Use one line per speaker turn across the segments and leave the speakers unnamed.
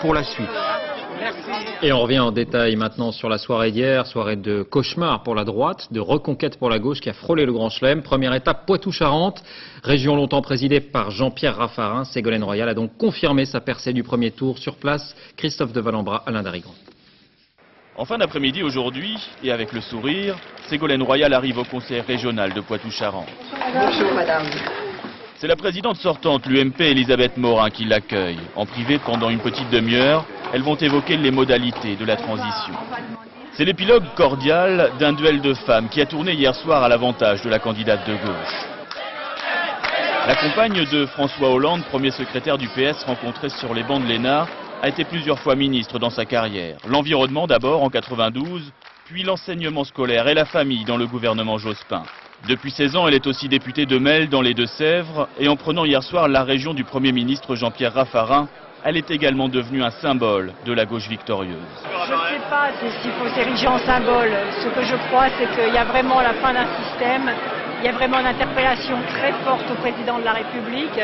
pour la suite.
Et on revient en détail maintenant sur la soirée d'hier, soirée de cauchemar pour la droite, de reconquête pour la gauche qui a frôlé le Grand Chelem. Première étape, Poitou-Charentes, région longtemps présidée par Jean-Pierre Raffarin. Ségolène Royal a donc confirmé sa percée du premier tour. Sur place, Christophe de Valambra, Alain Darigan.
En fin d'après-midi aujourd'hui, et avec le sourire, Ségolène Royal arrive au conseil régional de Poitou-Charentes.
Bonjour madame.
C'est la présidente sortante, l'UMP Elisabeth Morin, qui l'accueille. En privé, pendant une petite demi-heure, elles vont évoquer les modalités de la transition. C'est l'épilogue cordial d'un duel de femmes qui a tourné hier soir à l'avantage de la candidate de gauche. La compagne de François Hollande, premier secrétaire du PS rencontré sur les bancs de l'ENA, a été plusieurs fois ministre dans sa carrière. L'environnement d'abord en 92, puis l'enseignement scolaire et la famille dans le gouvernement Jospin. Depuis 16 ans, elle est aussi députée de Melle dans les Deux-Sèvres et en prenant hier soir la région du Premier ministre Jean-Pierre Raffarin, elle est également devenue un symbole de la gauche victorieuse.
Je ne sais pas s'il faut s'ériger en symbole. Ce que je crois, c'est qu'il y a vraiment la fin d'un système, il y a vraiment une interpellation très forte au président de la République,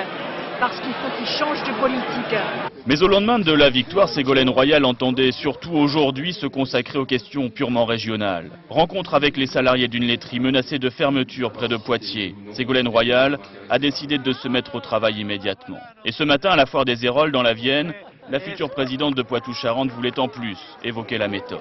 parce qu'il faut qu'il change de politique.
Mais au lendemain de la victoire, Ségolène Royal entendait surtout aujourd'hui se consacrer aux questions purement régionales. Rencontre avec les salariés d'une laiterie menacée de fermeture près de Poitiers. Ségolène Royal a décidé de se mettre au travail immédiatement. Et ce matin, à la foire des Héroldes dans la Vienne, la future présidente de Poitou-Charentes voulait en plus évoquer la méthode.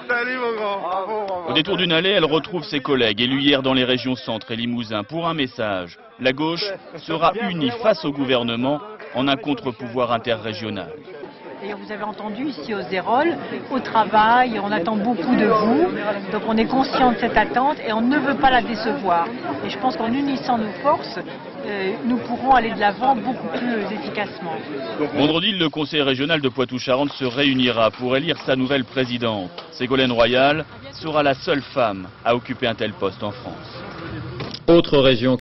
Salut mon grand.
Au détour d'une allée, elle retrouve ses collègues élus hier dans les régions Centre et Limousin pour un message. La gauche sera unie face au gouvernement en un contre-pouvoir interrégional.
D'ailleurs, vous avez entendu ici aux Héroldes, au travail, on attend beaucoup de vous. Donc on est conscient de cette attente et on ne veut pas la décevoir. Et je pense qu'en unissant nos forces, nous pourrons aller de l'avant beaucoup plus efficacement.
Vendredi, le conseil régional de Poitou-Charentes se réunira pour élire sa nouvelle présidente. Ségolène Royal sera la seule femme à occuper un tel poste en France.
Autre région